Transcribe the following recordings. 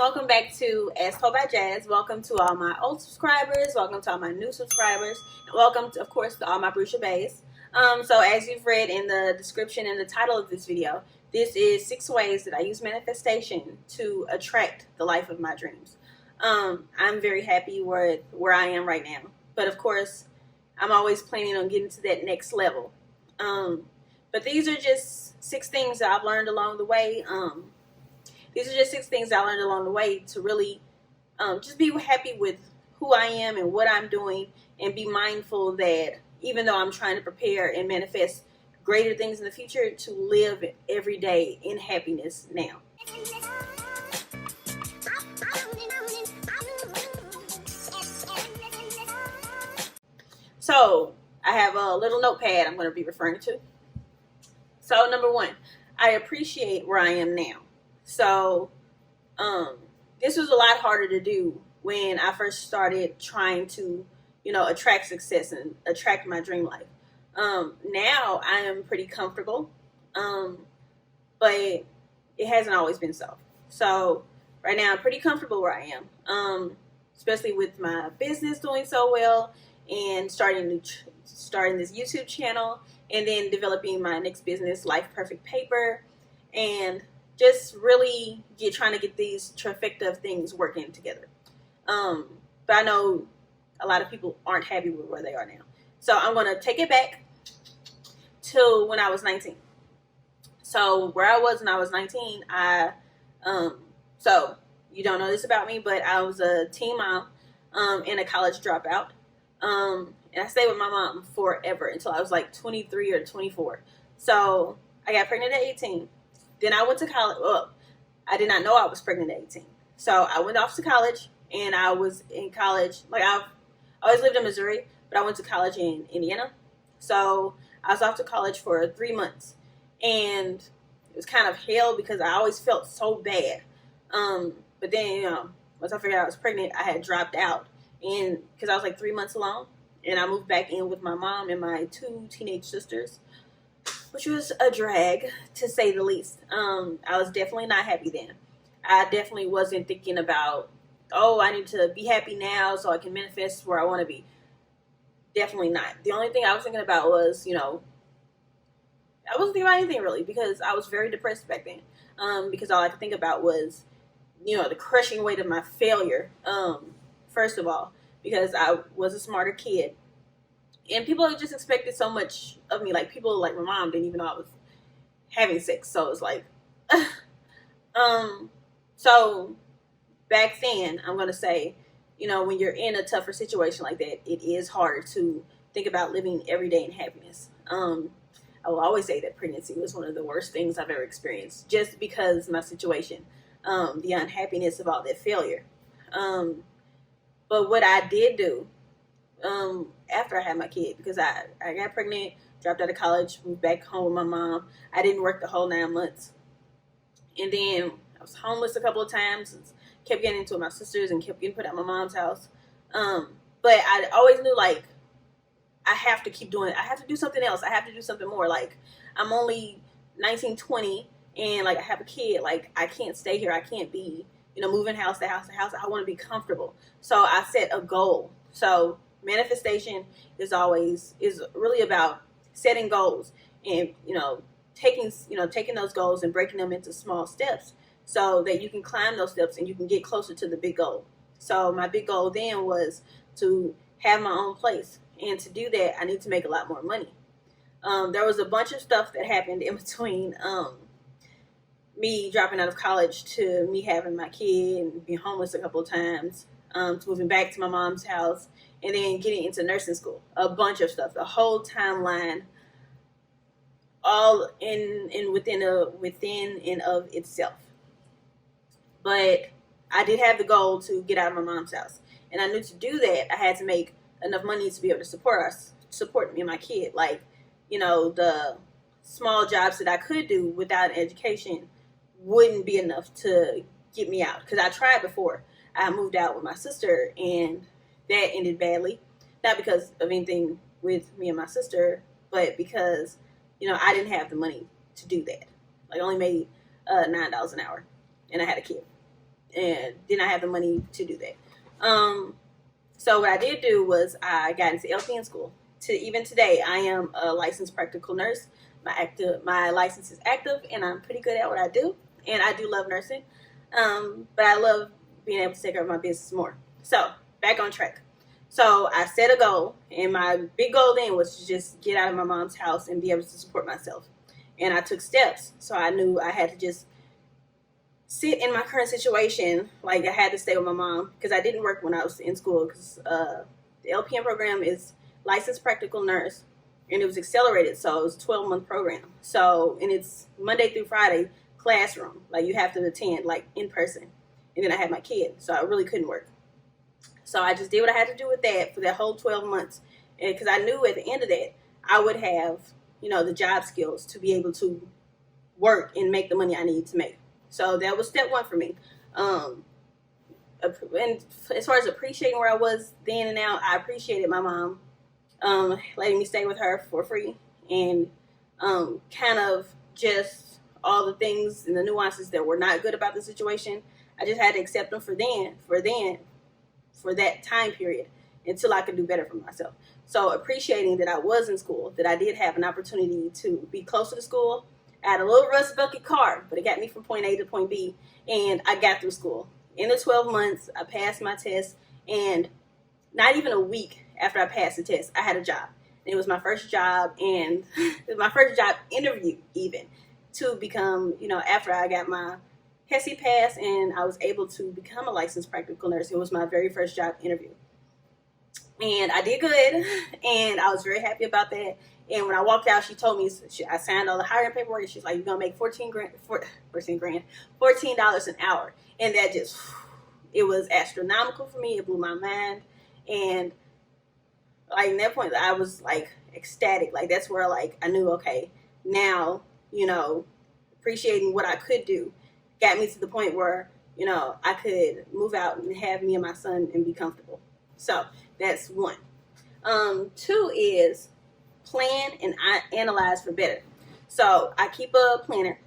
welcome back to As Told by Jazz. Welcome to all my old subscribers, welcome to all my new subscribers, and welcome to, of course, to all my Brucia Bays. So as you've read in the description and the title of this video, this is 6 ways that I use manifestation to attract the life of my dreams. I'm very happy where I am right now, but of course I'm always planning on getting to that next level. But these are just 6 things that I've learned along the way. These are just 6 things I learned along the way to really just be happy with who I am and what I'm doing, and be mindful that even though I'm trying to prepare and manifest greater things in the future, to live every day in happiness now. So I have a little notepad I'm going to be referring to. So number 1, I appreciate where I am now. So this was a lot harder to do when I first started trying to, attract success and attract my dream life. Now I am pretty comfortable, but it hasn't always been so. So right now I'm pretty comfortable where I am, especially with my business doing so well, and starting this YouTube channel, and then developing my next business, Life Perfect Paper, and just really trying to get these trifecta of things working together. But I know a lot of people aren't happy with where they are now. So I'm going to take it back to when I was 19. So where I was when I was 19, so you don't know this about me, but I was a teen mom and a college dropout. And I stayed with my mom forever until I was like 23 or 24. So I got pregnant at 18. Then I went to college. Well, I did not know I was pregnant at 18. So I went off to college, and I was in college. Like, I've always lived in Missouri, but I went to college in Indiana. So I was off to college for 3 months, and it was kind of hell because I always felt so bad. But then, once I figured out I was pregnant, I had dropped out, and because I was like 3 months along, and I moved back in with my mom and my 2 teenage sisters, which was a drag, to say the least. I was definitely not happy then. I definitely wasn't thinking about, I need to be happy now so I can manifest where I want to be. Definitely not. The only thing I was thinking about was, I wasn't thinking about anything really, because I was very depressed back then. Because all I could think about was, the crushing weight of my failure. First of all, because I was a smarter kid. And people just expected so much of me. Like, people like my mom didn't even know I was having sex. So it was like, so back then, I'm going to say, when you're in a tougher situation like that, it is hard to think about living every day in happiness. I will always say that pregnancy was one of the worst things I've ever experienced, just because my situation, the unhappiness of all that failure. But what I did do, after I had my kid, because I got pregnant, dropped out of college, moved back home with my mom. I didn't work the whole 9 months. And then I was homeless a couple of times, kept getting into it with my sisters, and kept getting put at my mom's house. But I always knew, like, I have to keep doing it. I have to do something else. I have to do something more. Like, I'm only 19, 20, and, like, I have a kid. Like, I can't stay here. I can't be, moving house to house to house. I want to be comfortable. So I set a goal. So manifestation is really about setting goals, and taking those goals and breaking them into small steps so that you can climb those steps and you can get closer to the big goal. So my big goal then was to have my own place, and to do that I need to make a lot more money. There was a bunch of stuff that happened in between me dropping out of college to me having my kid and being homeless a couple of times, to moving back to my mom's house, and then getting into nursing school. A bunch of stuff, the whole timeline, all within and of itself. But I did have the goal to get out of my mom's house, and I knew to do that I had to make enough money to be able to support me and my kid. Like, the small jobs that I could do without an education wouldn't be enough to get me out, because I tried before. I moved out with my sister, and that ended badly. Not because of anything with me and my sister, but because, I didn't have the money to do that. Like, I only made $9 an hour, and I had a kid. and did not have the money to do that. So what I did do was I got into LPN school. To even today, I am a licensed practical nurse. My license is active, and I'm pretty good at what I do. And I do love nursing, but I love being able to take care of my business more. So back on track. So I set a goal, and my big goal then was to just get out of my mom's house and be able to support myself. And I took steps. So I knew I had to just sit in my current situation. Like, I had to stay with my mom because I didn't work when I was in school, because the LPN program is licensed practical nurse, and it was accelerated, so it was a 12-month program. So, and it's Monday through Friday classroom, like you have to attend like in person. And then I had my kid, so I really couldn't work. So I just did what I had to do with that for that whole 12 months, and because I knew at the end of that I would have, the job skills to be able to work and make the money I need to make. So that was step one for me. And as far as appreciating where I was then and now, I appreciated my mom letting me stay with her for free, and kind of just all the things and the nuances that were not good about the situation. I just had to accept them for that time period until I could do better for myself. So appreciating that I was in school, that I did have an opportunity to be closer to school. I had a little rust bucket car, but it got me from point A to point B, and I got through school. In the 12 months, I passed my test, and not even a week after I passed the test, I had a job. It was my first job, and it was my first job interview even, to become, after I got my HESI pass and I was able to become a licensed practical nurse. It was my very first job interview. And I did good, and I was very happy about that. And when I walked out, she told me, I signed all the hiring paperwork, and she's like, you're going to make $14 an hour. And that just, it was astronomical for me. It blew my mind. And like, at that point, I was like ecstatic. Like, that's where like I knew, okay, now, appreciating what I could do got me to the point where, I could move out and have me and my son and be comfortable. So that's one. Two is plan and analyze for better. So I keep a planner,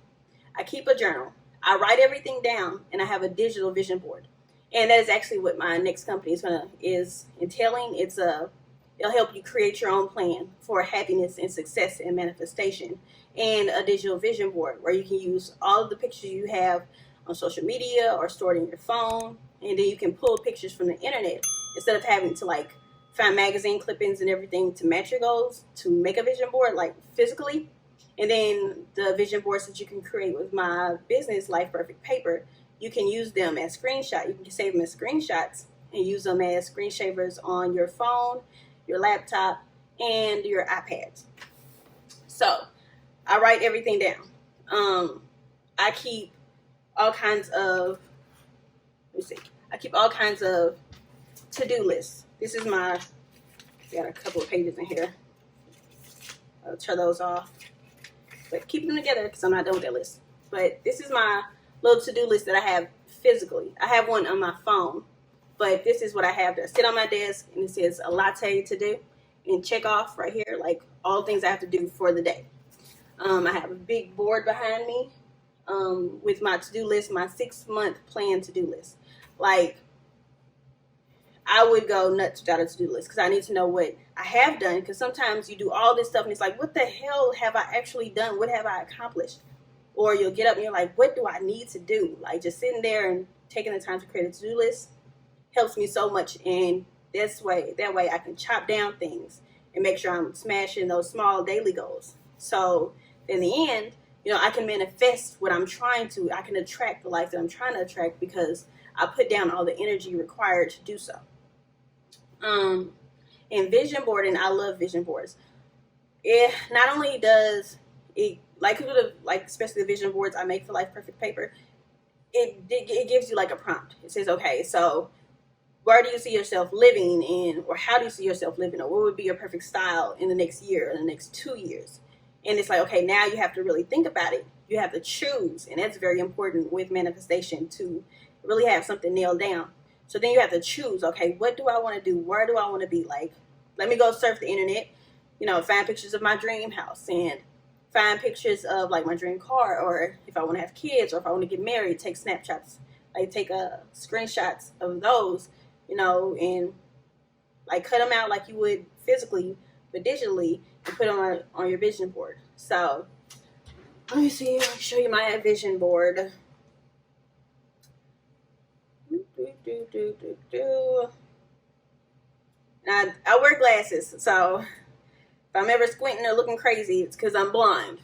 I keep a journal, I write everything down, and I have a digital vision board. And that is actually what my next company is entailing. It'll help you create your own plan for happiness and success and manifestation, and a digital vision board where you can use all of the pictures you have on social media or stored in your phone, and then you can pull pictures from the internet instead of having to like find magazine clippings and everything to match your goals to make a vision board like physically. And then the vision boards that you can create with my business, Life Perfect Paper, you can use them as screenshots. You can save them as screenshots and use them as screensavers on your phone, your laptop, and your iPads. So I write everything down. I keep all kinds of, to-do lists. This is got a couple of pages in here. I'll tear those off. But keep them together because I'm not done with that list. But this is my little to-do list that I have physically. I have one on my phone, but this is what I have to sit on my desk, and it says a latte to do, and check off right here, like all things I have to do for the day. I have a big board behind me with my to-do list, my 6-month plan to-do list. Like, I would go nuts without a to-do list because I need to know what I have done, because sometimes you do all this stuff and it's like, what the hell have I actually done? What have I accomplished? Or you'll get up and you're like, what do I need to do? Like, just sitting there and taking the time to create a to-do list helps me so much. And that way I can chop down things and make sure I'm smashing those small daily goals. So in the end, I can manifest what I'm trying to. I can attract the life that I'm trying to attract because I put down all the energy required to do so. And vision boarding, I love vision boards. It not only does it, especially the vision boards I make for Life Perfect Paper, it gives you like a prompt. It says, okay, so where do you see yourself living in, or how do you see yourself living, or what would be your perfect style in the next year or the next 2 years? And it's like, okay, now you have to really think about it. You have to choose, and that's very important with manifestation, to really have something nailed down. So then you have to choose, okay, what do I want to do? Where do I want to be? Like, let me go surf the internet, find pictures of my dream house, and find pictures of like my dream car, or if I want to have kids, or if I want to get married, take snapshots like take screenshots of those, and like cut them out like you would physically, but digitally, and put them on your vision board. So let me see. I'll show you my vision board. Now, I wear glasses, so if I'm ever squinting or looking crazy, it's because I'm blind.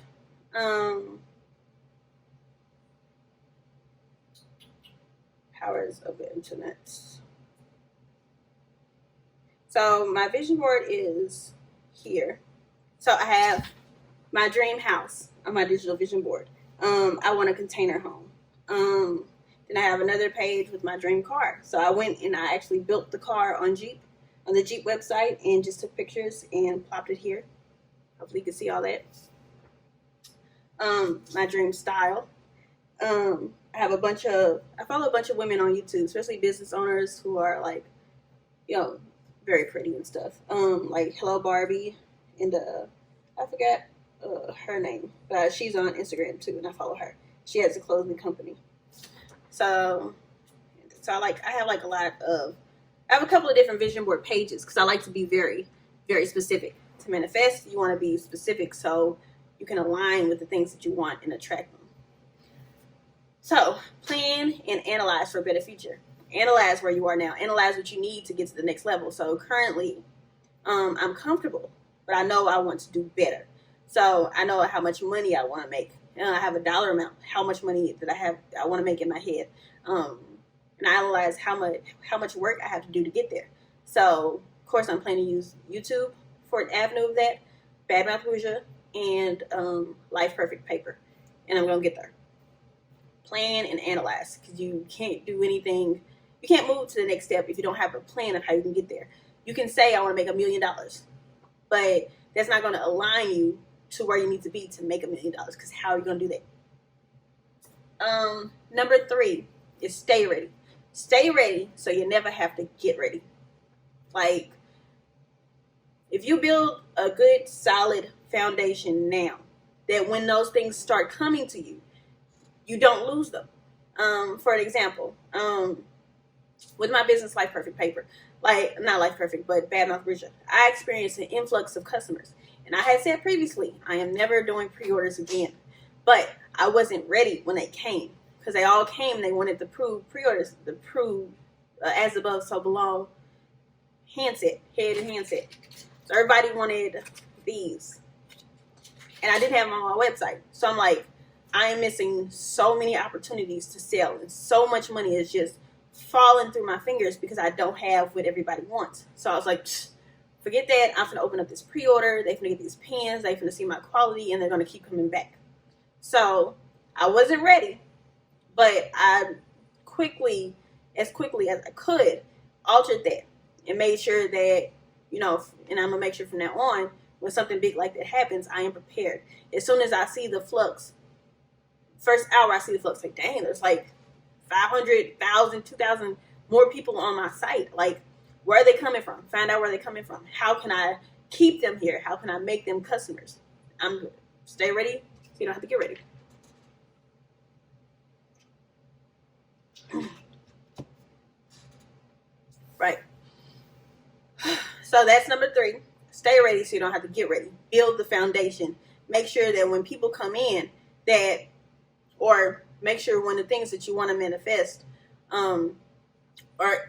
Powers of the internet. So my vision board is here. So I have my dream house on my digital vision board. I want a container home. Then I have another page with my dream car. So I went and I actually built the car on the Jeep website, and just took pictures and plopped it here. Hopefully you can see all that. My dream style. I follow a bunch of women on YouTube, especially business owners who are like, very pretty and stuff. Like Hello Barbie, and I forgot her name, but she's on Instagram too, and I follow her. She has a clothing company. So I have a couple of different vision board pages because I like to be very, very specific. To manifest, you want to be specific so you can align with the things that you want and attract them. So plan and analyze for a better future. Analyze where you are now. Analyze what you need to get to the next level. So currently, I'm comfortable, but I know I want to do better. So I know how much money I want to make. I have a dollar amount, how much money that I want to make in my head. And I analyze how much work I have to do to get there. So of course I'm planning to use YouTube for an avenue of that, Bad Mouth Rouja, and Life Perfect Paper. And I'm gonna get there. Plan and analyze, because you can't do anything. You can't move to the next step if you don't have a plan of how you can get there. You can say I want to make $1 million, but that's not going to align you to where you need to be to make $1 million, because how are you going to do that? Number 3 is stay ready. Stay ready so you never have to get ready. Like, if you build a good, solid foundation now, that when those things start coming to you, you don't lose them. For an example, with my business, Life Perfect Paper, like, not Life Perfect, but Bad Mouth Rouja, I experienced an influx of customers. And I had said previously, I am never doing pre-orders again. But I wasn't ready when they came, because they all came. They wanted the pre-orders, the as above, so below handset, head and handset. So everybody wanted these. And I didn't have them on my website. So I'm like, I am missing so many opportunities to sell. And so much money is just falling through my fingers because I don't have what everybody wants. So I was like, forget that. I'm going to open up this pre-order. They're going to get these pens. They're going to see my quality, and they're going to keep coming back. So I wasn't ready, but I as quickly as I could, altered that and made sure that, and I'm going to make sure from now on, when something big like that happens, I am prepared. As soon as I see the flux, first hour I see the flux, like, dang, there's like 500,000, 2,000 more people on my site. Like, where are they coming from? Find out where they're coming from. How can I keep them here? How can I make them customers? Stay ready so you don't have to get ready. Right. So that's number 3. Stay ready so you don't have to get ready. Build the foundation. Make sure that when people come in, or make sure when the things that you want to manifest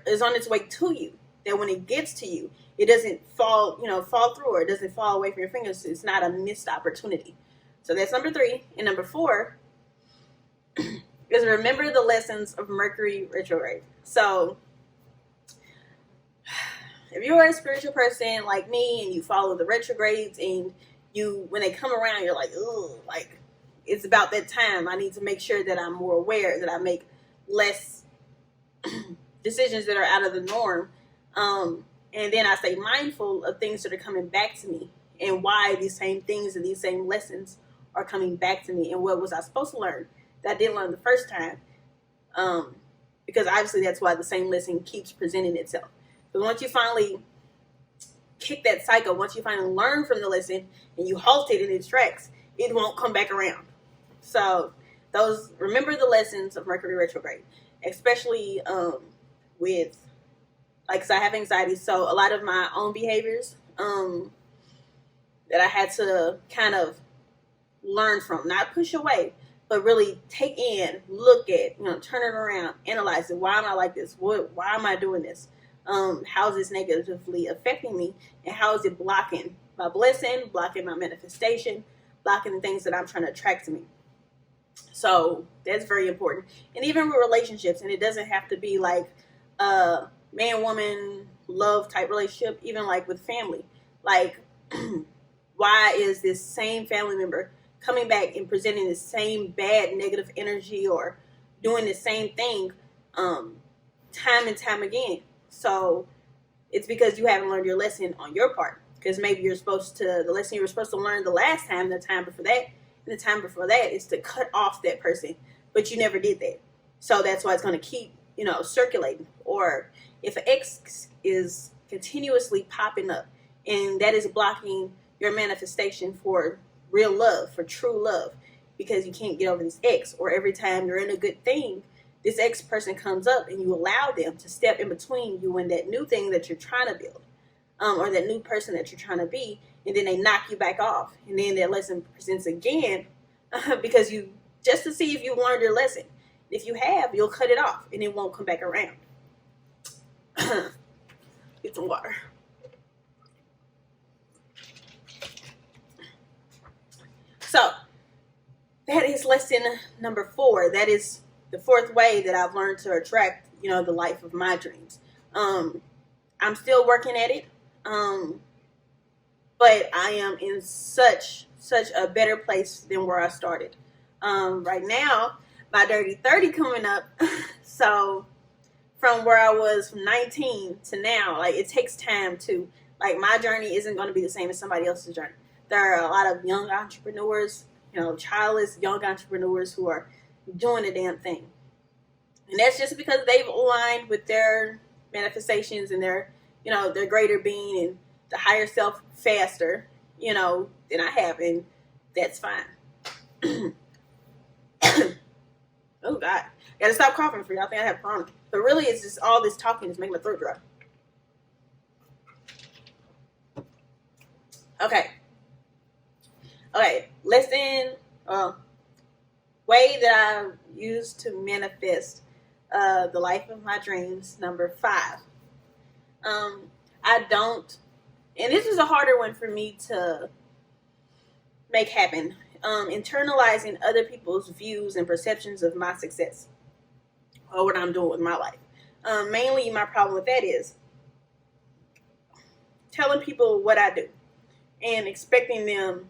is on its way to you, that when it gets to you, it doesn't fall through, or it doesn't fall away from your fingers. It's not a missed opportunity. So that's number 3. And number 4 is remember the lessons of Mercury retrograde. So if you're a spiritual person like me and you follow the retrogrades, and when they come around, you're like, ooh, like, it's about that time. I need to make sure that I'm more aware, that I make less decisions that are out of the norm. And then I stay mindful of things that are coming back to me, and why these same things and these same lessons are coming back to me, and what was I supposed to learn that I didn't learn the first time. Because obviously that's why the same lesson keeps presenting itself. But once you finally kick that cycle, once you finally learn from the lesson and you halt it in its tracks, it won't come back around. So remember the lessons of Mercury retrograde. especially with, like, 'cause I have anxiety, so a lot of my own behaviors that I had to kind of learn from, not push away, but really take in, look at, turn it around, analyze it. Why am I like this? Why am I doing this? How is this negatively affecting me? And how is it blocking my blessing, blocking my manifestation, blocking the things that I'm trying to attract to me? So that's very important. And even with relationships, and it doesn't have to be like a man, woman, love type relationship, even like with family. Like, why is this same family member coming back and presenting the same bad negative energy or doing the same thing time and time again? So it's because you haven't learned your lesson on your part. Because maybe the lesson you were supposed to learn the last time, the time before that, and the time before that is to cut off that person, but you never did that. So that's why it's going to keep, circulating. Or if an ex is continuously popping up, and that is blocking your manifestation for real love, for true love, because you can't get over this ex, or every time you're in a good thing, this ex person comes up and you allow them to step in between you and that new thing that you're trying to build, or that new person that you're trying to be, and then they knock you back off, and then that lesson presents again, because just to see if you learned your lesson. If you have, you'll cut it off and it won't come back around. Get some water. So that is lesson number 4. That is the 4th way that I've learned to attract, the life of my dreams. I'm still working at it. But I am in such a better place than where I started. Right now, my dirty 30 coming up. So from where I was from 19 to now, like, it takes time to, like, my journey isn't going to be the same as somebody else's journey. There are a lot of young entrepreneurs, childless young entrepreneurs who are doing the damn thing. And that's just because they've aligned with their manifestations and their greater being and the higher self faster, than I have. And that's fine. Oh, God. Gotta stop coughing for y'all. I think I have corona. But really, it's just all this talking is making my throat dry. Okay. Lesson, way that I use to manifest the life of my dreams, number 5. I don't, and this is a harder one for me to make happen, internalizing other people's views and perceptions of my success or what I'm doing with my life. Mainly my problem with that is telling people what I do and expecting them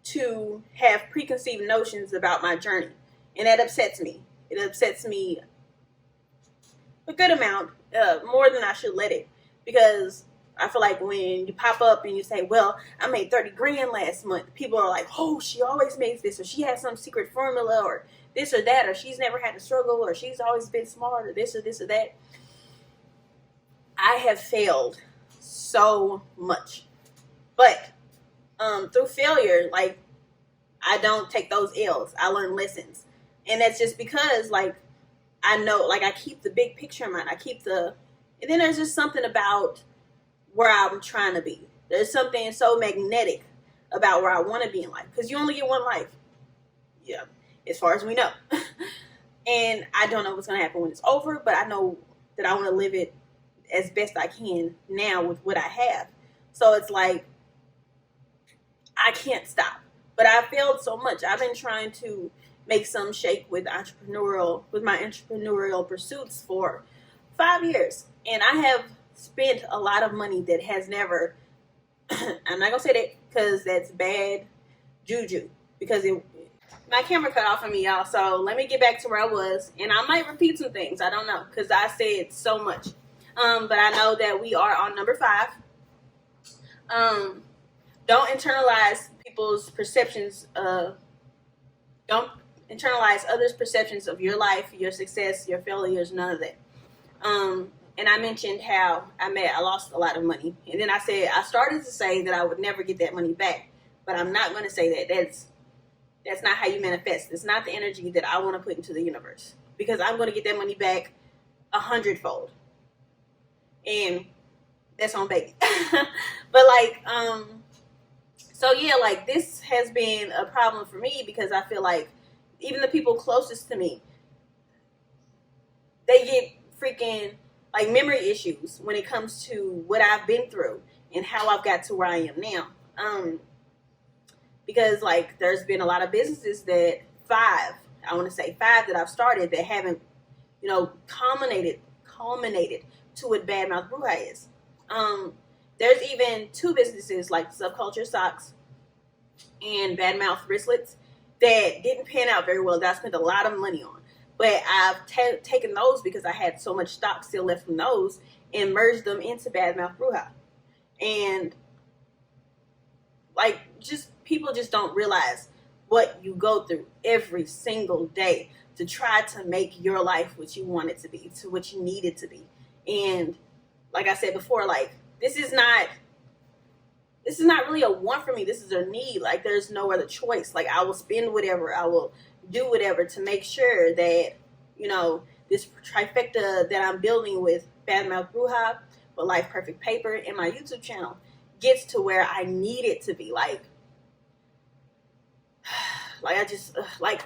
to have preconceived notions about my journey. And that upsets me. It upsets me a good amount, more than I should let it. Because I feel like when you pop up and you say, well, I made 30 grand last month, people are like, oh, she always makes this, or she has some secret formula, or this or that, or she's never had to struggle, or she's always been smart, or this or that. I have failed so much. But through failure, like, I don't take those L's. I learn lessons. And that's just because, like, I know, like, I keep the big picture in mind. And then there's just something about where I'm trying to be. There's something so magnetic about where I want to be in life. Because you only get one life. Yeah, as far as we know. And I don't know what's going to happen when it's over, but I know that I want to live it as best I can now with what I have. So it's like, I can't stop. But I failed so much. I've been trying to make some shake with my entrepreneurial pursuits for 5 years. And I have spent a lot of money that has never, I'm not going to say that because that's bad juju. Because my camera cut off on me, y'all. So let me get back to where I was. And I might repeat some things. I don't know. Because I said so much. But I know that we are on number 5. Don't internalize people's perceptions. Don't internalize others' perceptions of your life, your success, your failures, none of that. And I mentioned how I lost a lot of money. And then I started to say that I would never get that money back. But I'm not going to say that. That's not how you manifest. It's not the energy that I want to put into the universe. because I'm going to get that money back 100-fold. And that's on baby. But like, so yeah, like this has been a problem for me because I feel like even the people closest to me, they get freaking like memory issues when it comes to what I've been through and how I've got to where I am now. Because like there's been a lot of businesses that five that I've started that haven't, culminated to what Bad Mouth Bruja is. There's even two businesses like Subculture Socks and Bad Mouth Wristlets that didn't pan out very well, that I spent a lot of money on. But I've taken those because I had so much stock still left from those and merged them into Bad Mouth Bruja. And like, people just don't realize what you go through every single day to try to make your life what you want it to be, to what you need it to be. And like I said before, like this is not really a want for me. This is a need. Like there's no other choice. Like I will spend whatever, I will do whatever to make sure that, this trifecta that I'm building with Bad Mouth Bruja, with Life Perfect Paper, and my YouTube channel gets to where I need it to be. Like I just, like,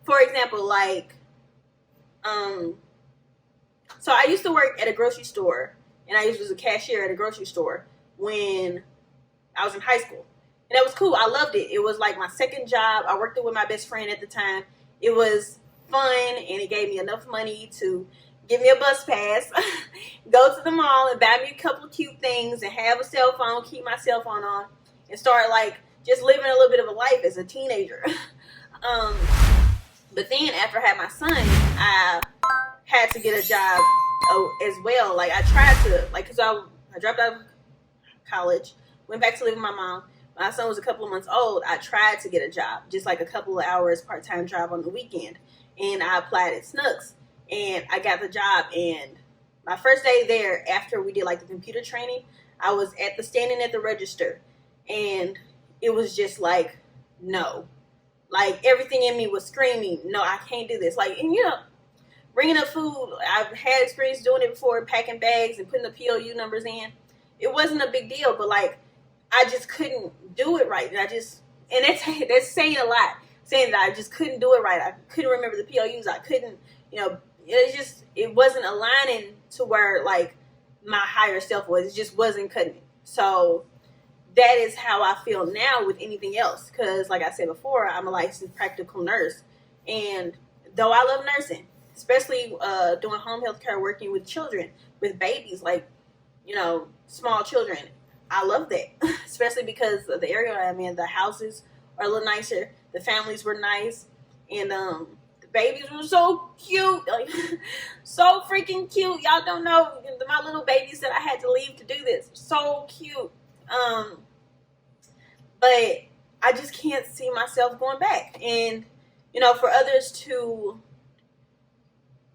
for example, like, so I used to work at a grocery store, and I was a cashier at a grocery store when I was in high school. And that was cool. I loved it. It was like my second job. I worked it with my best friend at the time. It was fun, and it gave me enough money to give me a bus pass, go to the mall and buy me a couple of cute things and have a cell phone, keep my cell phone on, and start like just living a little bit of a life as a teenager. But then after I had my son, I had to get a job as well. Like I tried to, like, cause I dropped out of college, went back to live with my mom. My son was a couple of months old. I tried to get a job, just like a couple of hours part-time job on the weekend. And I applied at Snooks and I got the job. And my first day there, after we did like the computer training, I was standing at the register, and it was just like, no, like everything in me was screaming, no, I can't do this. Like, and bringing up food, I've had experience doing it before, packing bags and putting the POU numbers in. It wasn't a big deal, but like, I just couldn't do it right. And that's saying a lot, saying that I just couldn't do it right. I couldn't remember the POUs. I couldn't, it wasn't aligning to where like my higher self was. It just wasn't cutting it. So that is how I feel now with anything else. Because like I said before, I'm a licensed practical nurse. And though I love nursing, especially doing home health care, working with children, with babies, like, small children, I love that. Especially because of the area I'm in, the houses are a little nicer. The families were nice. And the babies were so cute. Like, so freaking cute. Y'all don't know. My little babies that I had to leave to do this. So cute. But I just can't see myself going back. And, for others to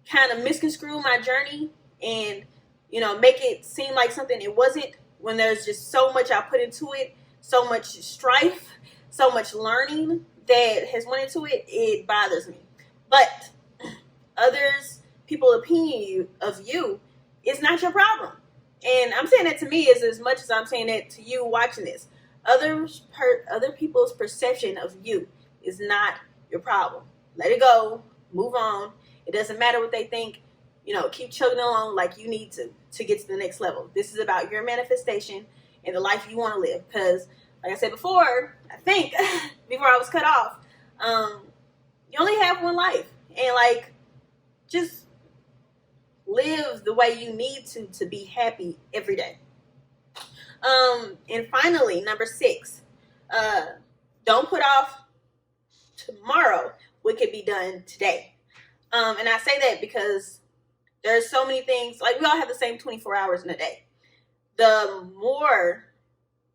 kind of misconstrue my journey and, make it seem like something it wasn't, when there's just so much I put into it, so much strife, so much learning that has went into it, it bothers me. But people's opinion of you is not your problem. And I'm saying that to me as much as I'm saying that to you watching this. Other people's perception of you is not your problem. Let it go. Move on. It doesn't matter what they think. Keep chugging along like you need to get to the next level. This is about your manifestation and the life you want to live. Because, like I said before, I think, before I was cut off, you only have one life. And, like, just live the way you need to be happy every day. And finally, number 6, don't put off tomorrow what could be done today. And I say that because there's so many things, like we all have the same 24 hours in a day. The more,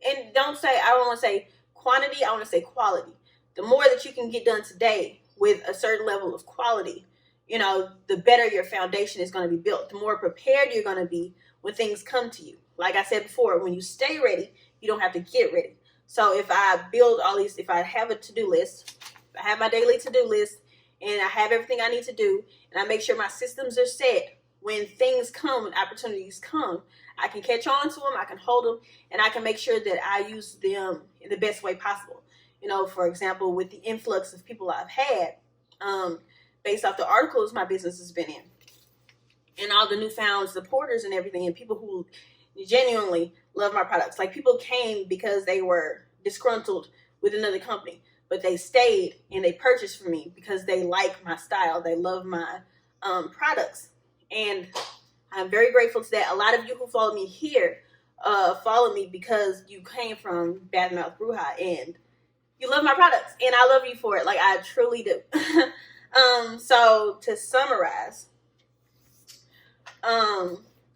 and I don't want to say quantity, I want to say quality. The more that you can get done today with a certain level of quality, the better your foundation is going to be built. The more prepared you're going to be when things come to you. Like I said before, when you stay ready, you don't have to get ready. So if I build all if I have a to-do list, I have my daily to-do list, and I have everything I need to do, and I make sure my systems are set. When things come, when opportunities come, I can catch on to them, I can hold them, and I can make sure that I use them in the best way possible. You know, for example, with the influx of people I've had, based off the articles my business has been in, and all the newfound supporters and everything, and people who genuinely love my products. Like, people came because they were disgruntled with another company, but they stayed and they purchased from me because they like my style, they love my products, and I'm very grateful to that. A lot of you who follow me here follow me because you came from Bad Mouth Bruja and you love my products, and I love you for it. Like, I truly do. So to summarize,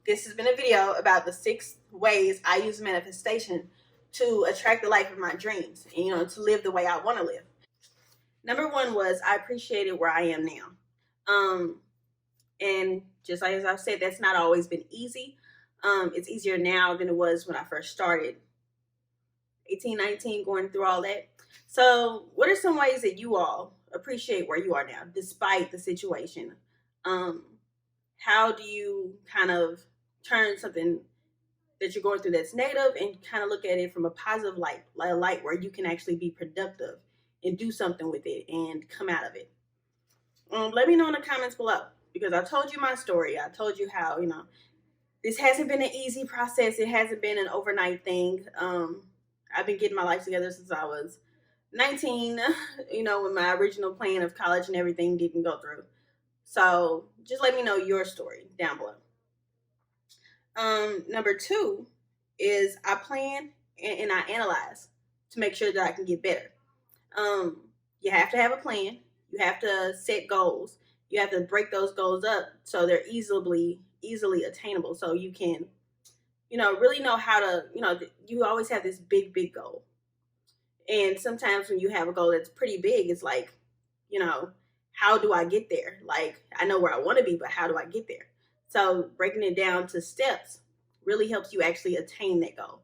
this has been a video about the 6 ways I use manifestation to attract the life of my dreams and, you know, to live the way I want to live. Number 1 was I appreciated where I am now. And just like as I've said, that's not always been easy. It's easier now than it was when I first started, 18, 19, going through all that. So what are some ways that you all appreciate where you are now, despite the situation? How do you kind of turn something that you're going through that's negative and kind of look at it from a positive light, like a light where you can actually be productive and do something with it and come out of it? Let me know in the comments below, because I told you my story. I told you how, you know, this hasn't been an easy process. It hasn't been an overnight thing. I've been getting my life together since I was 19, you know, when my original plan of college and everything didn't go through. So just let me know your story down below. Number 2 is I plan and I analyze to make sure that I can get better. You have to have a plan. You have to set goals. You have to break those goals up so they're easily attainable. So you can, you know, really know how to, you know, you always have this big goal. And sometimes when you have a goal that's pretty big, it's like, you know, how do I get there? Like, I know where I want to be, but how do I get there? So breaking it down to steps really helps you actually attain that goal.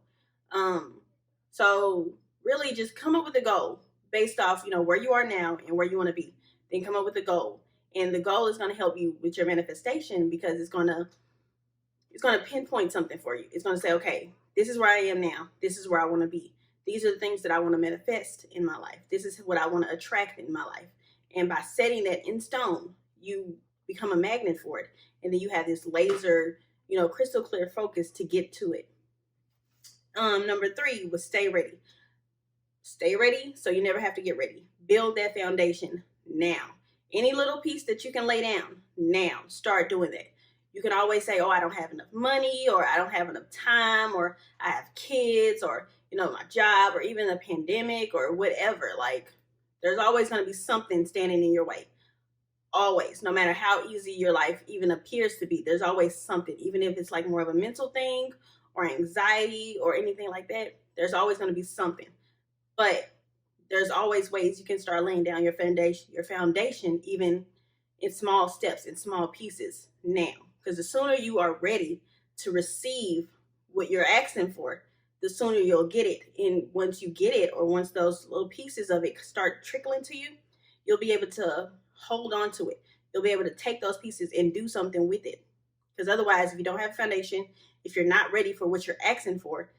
So really just come up with a goal based off, you know, where you are now and where you want to be. Then come up with a goal. And the goal is going to help you with your manifestation, because it's going to pinpoint something for you. It's going to say, okay, this is where I am now. This is where I want to be. These are the things that I want to manifest in my life. This is what I want to attract in my life. And by setting that in stone, you become a magnet for it. And then you have this laser, you know, crystal clear focus to get to it. Number 3 was stay ready. Stay ready so you never have to get ready. Build that foundation now. Any little piece that you can lay down now, start doing that. You can always say, oh, I don't have enough money, or I don't have enough time, or I have kids, or, you know, my job, or even a pandemic, or whatever. Like, there's always going to be something standing in your way. Always. No matter how easy your life even appears to be, there's always something. Even if it's like more of a mental thing or anxiety or anything like that, there's always going to be something. But there's always ways you can start laying down your foundation, even in small steps, in small pieces now. Because the sooner you are ready to receive what you're asking for, the sooner you'll get it. And once you get it, or once those little pieces of it start trickling to you, you'll be able to hold on to it. You'll be able to take those pieces and do something with it. Because otherwise, if you don't have a foundation, if you're not ready for what you're asking for,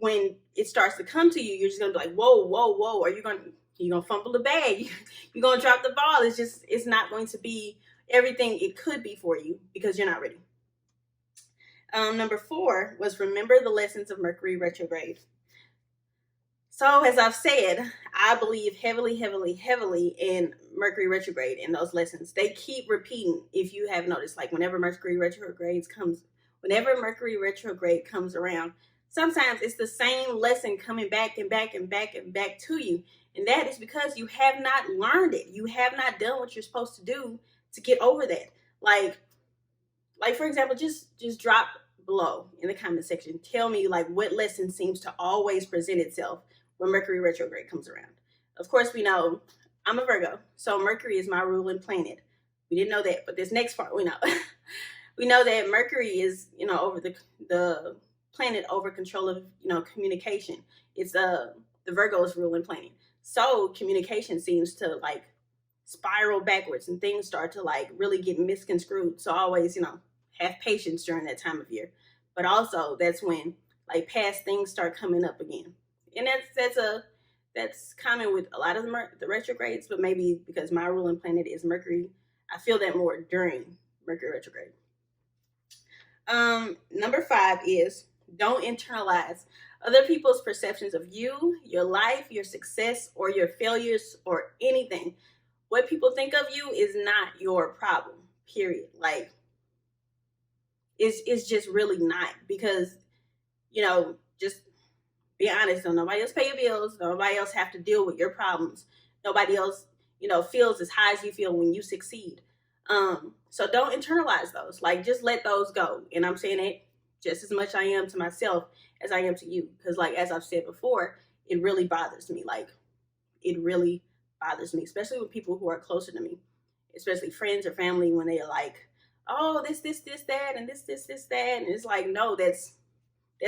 when it starts to come to you, you're just gonna be like, whoa, whoa, whoa. Or you're gonna fumble the bag. You're gonna drop the ball. It's not going to be everything it could be for you because you're not ready. Number 4 was remember the lessons of Mercury retrograde. So as I've said, I believe heavily in Mercury retrograde and those lessons. They keep repeating. If you have noticed, like whenever Mercury retrograde comes around, sometimes it's the same lesson coming back and back to you. And that is because you have not learned it. You have not done what you're supposed to do to get over that. Like for example, just drop below in the comment section. Tell me like what lesson seems to always present itself when Mercury retrograde comes around. Of course, we know I'm a Virgo, so Mercury is my ruling planet. We didn't know that, but this next part we know. We know that Mercury is, over the planet over control of, communication. It's the Virgo's ruling planet. So communication seems to spiral backwards and things start to like really get misconstrued. So always, have patience during that time of year. But also that's when like past things start coming up again. And that's common with a lot of the retrogrades, but maybe because my ruling planet is Mercury, I feel that more during Mercury retrograde. Number 5 is don't internalize other people's perceptions of you, your life, your success, or your failures, or anything. What people think of you is not your problem, period. Like, it's just really not, because, just be honest. Don't nobody else pay your bills. Nobody else have to deal with your problems. Nobody else, feels as high as you feel when you succeed. So don't internalize those. Like, just let those go. And I'm saying it just as much I am to myself as I am to you. Because, like, as I've said before, it really bothers me. Like, it really bothers me, especially with people who are closer to me, especially friends or family, when they are like, oh, this, that, and this, that. And it's like, no, that's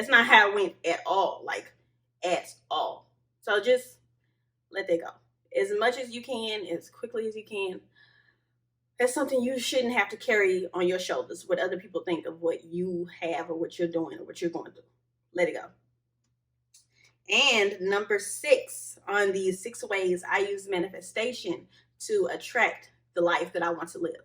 not how it went at all. Like, at all. So just let that go. As much as you can, as quickly as you can. That's something you shouldn't have to carry on your shoulders, what other people think of what you have or what you're doing or what you're going through. Let it go. And number 6 on these 6 ways I use manifestation to attract the life that I want to live.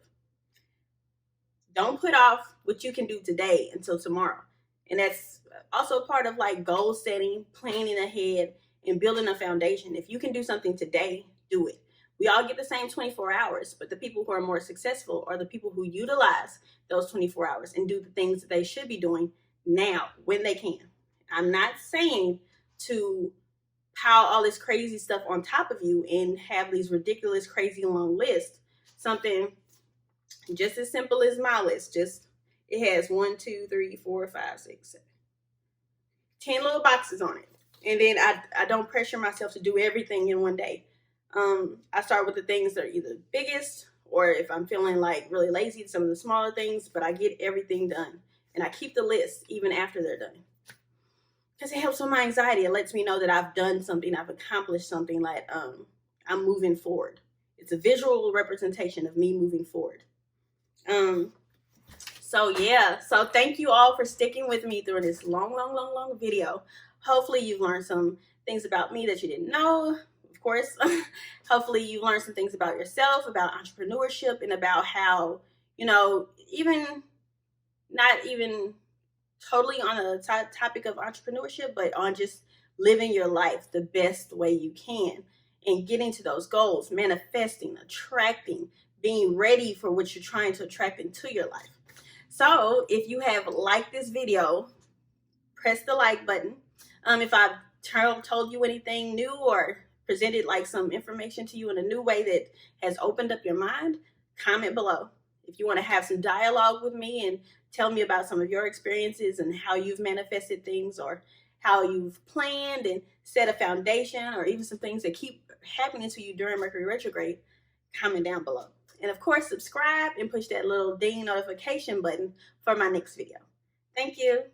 Don't put off what you can do today until tomorrow. And that's also part of like goal setting, planning ahead, and building a foundation. If you can do something today, do it. We all get the same 24 hours, but the people who are more successful are the people who utilize those 24 hours and do the things that they should be doing now when they can. I'm not saying to pile all this crazy stuff on top of you and have these ridiculous, crazy long lists. Something just as simple as my list. Just, it has 1, 2, 3, 4, 5, 6, 7, 10 little boxes on it. And then I don't pressure myself to do everything in one day. I start with the things that are either biggest, or if I'm feeling like really lazy, some of the smaller things, but I get everything done. And I keep the list even after they're done. Because it helps with my anxiety. It lets me know that I've done something, I've accomplished something, like I'm moving forward. It's a visual representation of me moving forward. So thank you all for sticking with me through this long video. Hopefully you've learned some things about me that you didn't know. Of course, hopefully you learned some things about yourself, about entrepreneurship, and about how, even not even totally on the topic of entrepreneurship, but on just living your life the best way you can and getting to those goals, manifesting, attracting, being ready for what you're trying to attract into your life. So if you have liked this video, press the like button. If I've told you anything new or presented like some information to you in a new way that has opened up your mind, comment below. If you want to have some dialogue with me and tell me about some of your experiences and how you've manifested things, or how you've planned and set a foundation, or even some things that keep happening to you during Mercury retrograde, comment down below. And of course, subscribe and push that little ding notification button for my next video. Thank you.